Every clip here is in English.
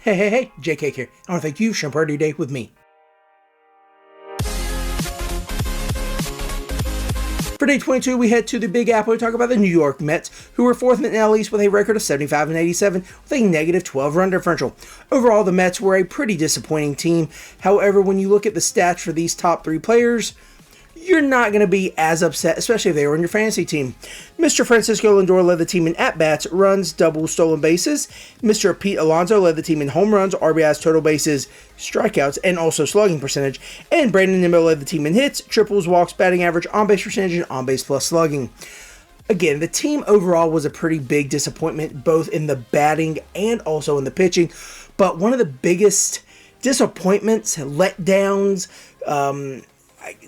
Hey, JK here. I want to thank you for sharing part of your day with me. For day 22, we head to the Big Apple to talk about the New York Mets, who were fourth in the NL East with a record of 75 and 87 with a negative 12 run differential. Overall, the Mets were a pretty disappointing team. However, when you look at the stats for these top three players, you're not going to be as upset, especially if they were on your fantasy team. Mr. Francisco Lindor led the team in at-bats, runs, doubles, stolen bases. Mr. Pete Alonso led the team in home runs, RBIs, total bases, strikeouts, and also slugging percentage. And Brandon Nimmo led the team in hits, triples, walks, batting average, on-base percentage, and on-base plus slugging. Again, the team overall was a pretty big disappointment, both in the batting and also in the pitching. But one of the biggest disappointments, letdowns,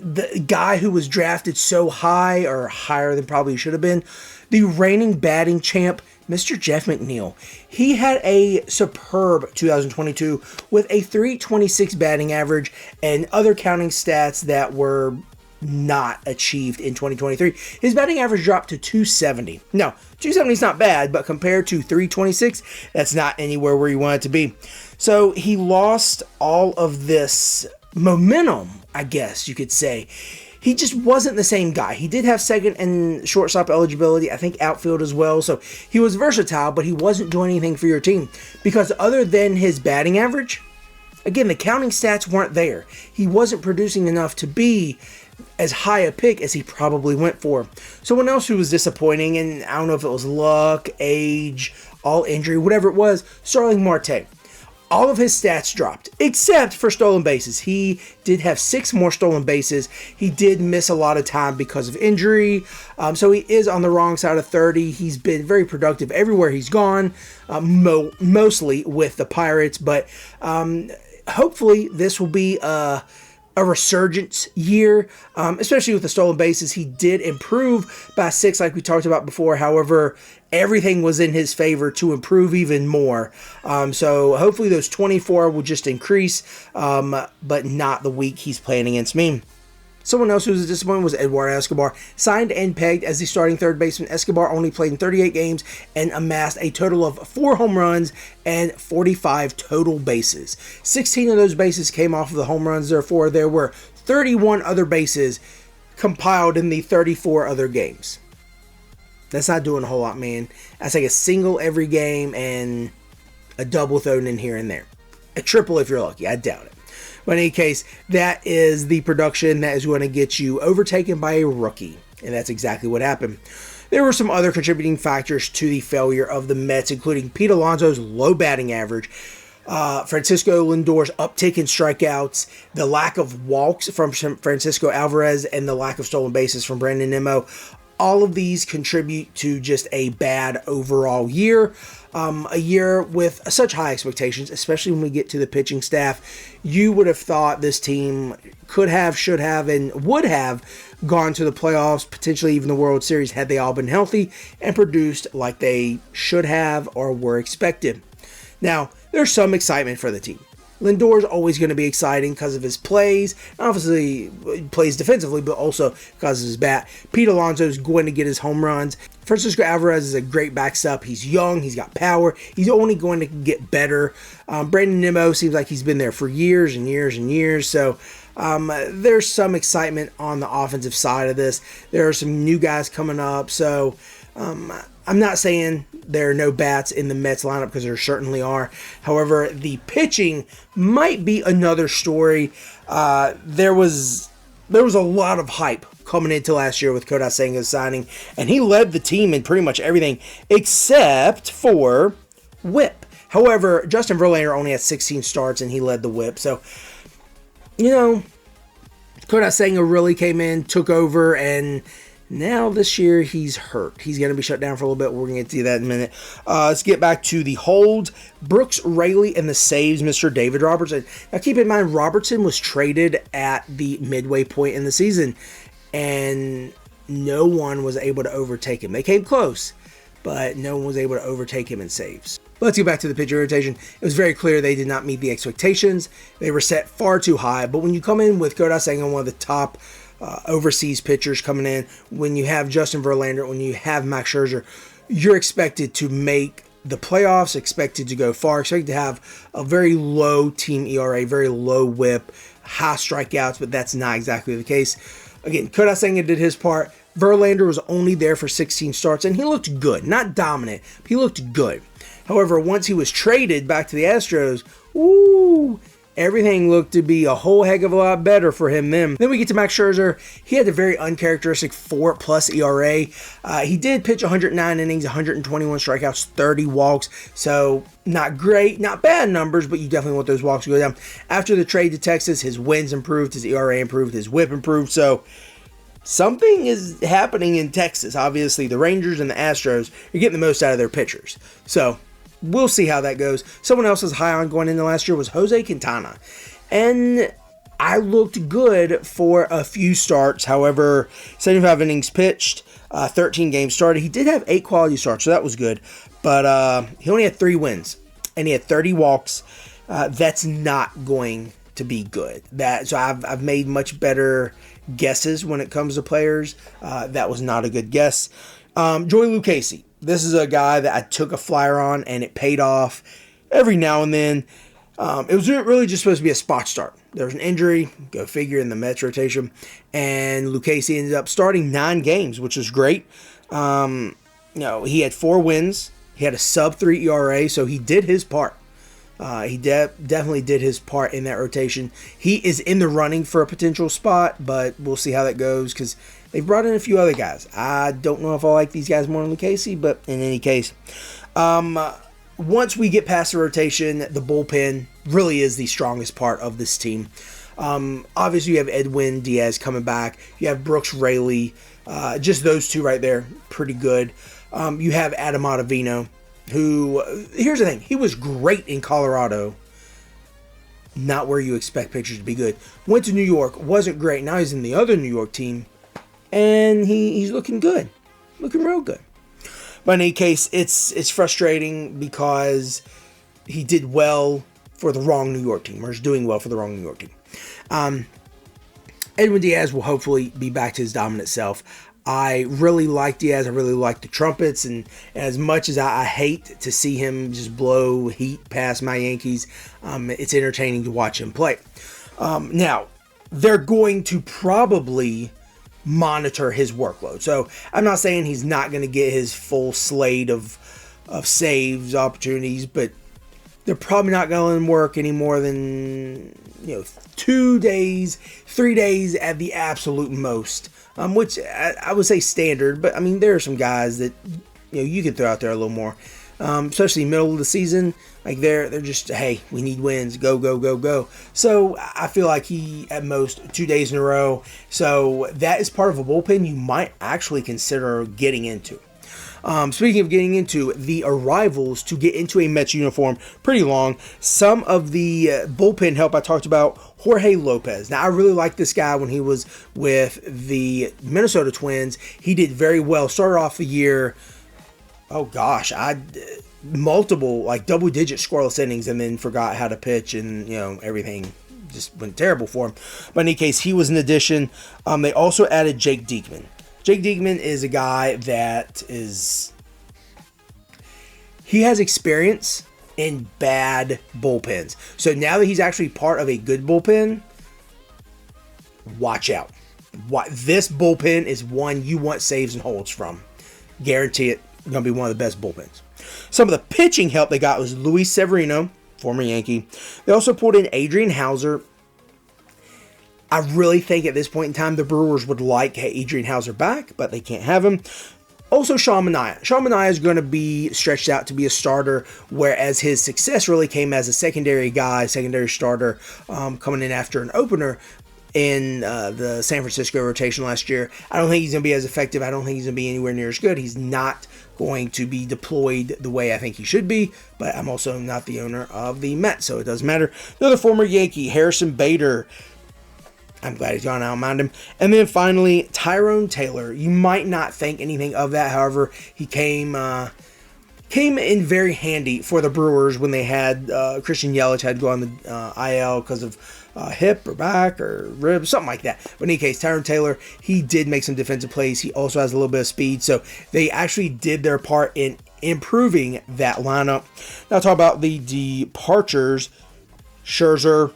the guy who was drafted so high, or higher than probably should have been, the reigning batting champ, Mr. Jeff McNeil. He had a superb 2022 with a .326 batting average and other counting stats that were not achieved in 2023. His batting average dropped to .270. No, .270 is not bad, but compared to .326, that's not anywhere where you want it to be. So he lost all of this momentum, I guess you could say. He just wasn't the same guy. He did have second and shortstop eligibility, I think outfield as well, so he was versatile, but he wasn't doing anything for your team because other than his batting average, again, the counting stats weren't there. He wasn't producing enough to be as high a pick as he probably went for. Someone else who was disappointing, and I don't know if it was luck, age, all injury, whatever it was, Starling Marte. All of his stats dropped, except for stolen bases. He did have 6 more stolen bases. He did miss a lot of time because of injury, so he is on the wrong side of 30. He's been very productive everywhere he's gone, mostly with the Pirates, but hopefully this will be a resurgence year, especially with the stolen bases. He did improve by 6 like we talked about before. However, everything was in his favor to improve even more. So hopefully those 24 will just increase, but not the week he's playing against me. Someone else who was a disappointment was Eduardo Escobar. Signed and pegged as the starting third baseman, Escobar only played in 38 games and amassed a total of 4 home runs and 45 total bases. 16 of those bases came off of the home runs, therefore there were 31 other bases compiled in the 34 other games. That's not doing a whole lot, man. That's like a single every game and a double thrown in here and there. A triple if you're lucky. I doubt it. But in any case, that is the production that is going to get you overtaken by a rookie. And that's exactly what happened. There were some other contributing factors to the failure of the Mets, including Pete Alonso's low batting average, Francisco Lindor's uptick in strikeouts, the lack of walks from Francisco Alvarez, and the lack of stolen bases from Brandon Nimmo. All of these contribute to just a bad overall year. A year with such high expectations, especially when we get to the pitching staff. You would have thought this team could have, should have, and would have gone to the playoffs, potentially even the World Series, had they all been healthy and produced like they should have or were expected. Now, there's some excitement for the team. Lindor's always going to be exciting because of his plays. Obviously, he plays defensively, but also because of his bat. Pete Alonso's going to get his home runs. Francisco Alvarez is a great backstop. He's young. He's got power. He's only going to get better. Brandon Nimmo seems like he's been there for years and years and years. So there's some excitement on the offensive side of this. There are some new guys coming up. So I'm not saying there are no bats in the Mets lineup, because there certainly are. However, the pitching might be another story. There was a lot of hype coming into last year with Kodai Senga's signing, and he led the team in pretty much everything except for WHIP. However, Justin Verlander only had 16 starts, and he led the WHIP. So, Kodai Senga really came in, took over, and now this year he's hurt. He's going to be shut down for a little bit. We're going to get to that in a minute. Let's get back to the hold. Brooks Raley and the saves, Mr. David Robertson. Now keep in mind, Robertson was traded at the midway point in the season, and no one was able to overtake him. They came close, but no one was able to overtake him in saves. Let's get back to the pitcher rotation. It was very clear they did not meet the expectations. They were set far too high, but when you come in with Kodai Senga, one of the top overseas pitchers coming in, when you have Justin Verlander, when you have Max Scherzer, you're expected to make the playoffs, expected to go far, expected to have a very low team ERA, very low whip, high strikeouts, but that's not exactly the case. Again, Kodai Senga did his part. Verlander was only there for 16 starts, and he looked good. Not dominant, but he looked good. However, once he was traded back to the Astros, everything looked to be a whole heck of a lot better for him then. Then we get to Max Scherzer. He had a very uncharacteristic 4+ ERA. He did pitch 109 innings, 121 strikeouts, 30 walks. So not great, not bad numbers, but you definitely want those walks to go down. After the trade to Texas, his wins improved, his ERA improved, his whip improved. So something is happening in Texas. Obviously, the Rangers and the Astros are getting the most out of their pitchers. So we'll see how that goes. Someone else was high on going into last year was Jose Quintana. And I looked good for a few starts. However, 75 innings pitched, 13 games started. He did have 8 quality starts, so that was good. But he only had 3 wins, and he had 30 walks. That's not going to be good. So I've made much better guesses when it comes to players. That was not a good guess. Joey Lucchesi. This is a guy that I took a flyer on, and it paid off every now and then. It was really just supposed to be a spot start. There was an injury, go figure, in the Mets rotation, and Lucchesi ended up starting 9 games, which is great. He had 4 wins. He had a sub-3 ERA, so he did his part. He definitely did his part in that rotation. He is in the running for a potential spot, but we'll see how that goes because they've brought in a few other guys. I don't know if I like these guys more than Lucchesi, but in any case, once we get past the rotation, the bullpen really is the strongest part of this team. Obviously, you have Edwin Diaz coming back. You have Brooks Raley. Just those two right there, pretty good. You have Adam Ottavino, who, here's the thing, he was great in Colorado. Not where you expect pitchers to be good. Went to New York, wasn't great. Now he's in the other New York team, and he's looking good. Looking real good. But in any case, it's frustrating because he did well for the wrong New York team, or is doing well for the wrong New York team. Edwin Diaz will hopefully be back to his dominant self. I really like Diaz. I really like the trumpets, and as much as I hate to see him just blow heat past my Yankees, it's entertaining to watch him play. Now, they're going to probably monitor his workload. So I'm not saying he's not going to get his full slate of saves, opportunities, but they're probably not going to let him work any more than 2 days, 3 days at the absolute most. Which I would say standard, but I mean there are some guys that you can throw out there a little more, especially middle of the season. Like they're just, hey, we need wins, go go go go. So I feel like he at most 2 days in a row. So that is part of a bullpen you might actually consider getting into. Speaking of getting into the arrivals to get into a Mets uniform, pretty long. Some of the bullpen help I talked about, Jorge Lopez. Now, I really liked this guy when he was with the Minnesota Twins. He did very well. Started off the year, multiple, like double-digit scoreless innings, and then forgot how to pitch, and, everything just went terrible for him. But in any case, he was an addition. They also added Jake Diekman. Jake Diekman is a guy that he has experience in bad bullpens. So now that he's actually part of a good bullpen, watch out. This bullpen is one you want saves and holds from. Guarantee it. Going to be one of the best bullpens. Some of the pitching help they got was Luis Severino, former Yankee. They also pulled in Adrian Hauser. I really think at this point in time the Brewers would like Adrian Hauser back, but they can't have him. Also, Sean Manaea. Sean Manaea is going to be stretched out to be a starter, whereas his success really came as a secondary guy, secondary starter, coming in after an opener in the San Francisco rotation last year. I don't think he's going to be as effective. I don't think he's going to be anywhere near as good. He's not going to be deployed the way I think he should be, but I'm also not the owner of the Mets, so it doesn't matter. Another former Yankee, Harrison Bader. I'm glad he's gone. I don't mind him. And then finally, Tyrone Taylor. You might not think anything of that. However, he came came in very handy for the Brewers when they had Christian Yelich had to go on the IL because of hip or back or rib, something like that. But in any case, Tyrone Taylor, he did make some defensive plays. He also has a little bit of speed, so they actually did their part in improving that lineup. Now talk about the departures. Scherzer,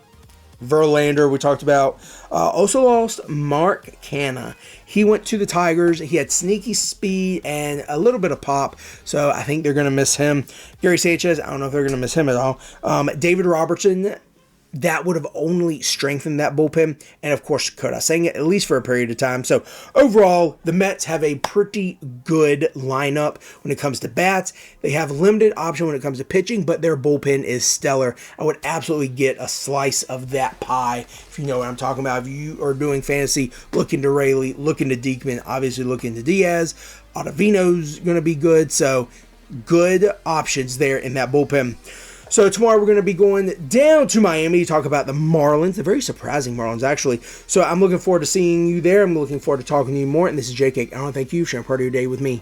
Verlander, we talked about. Also lost Mark Canha. He went to the Tigers. He had sneaky speed and a little bit of pop, so I think they're going to miss him. Gary Sanchez, I don't know if they're going to miss him at all. David Robertson, that would have only strengthened that bullpen. And of course, Dakota Senga, at least for a period of time. So overall, the Mets have a pretty good lineup when it comes to bats. They have limited option when it comes to pitching, but their bullpen is stellar. I would absolutely get a slice of that pie, if you know what I'm talking about. If you are doing fantasy, look into Rayleigh, look into Diekman, obviously look into Diaz. Ottavino's going to be good. So good options there in that bullpen. So tomorrow we're going to be going down to Miami to talk about the Marlins, the very surprising Marlins, actually. So I'm looking forward to seeing you there. I'm looking forward to talking to you more. And this is JK. I want to thank you for sharing part of your day with me.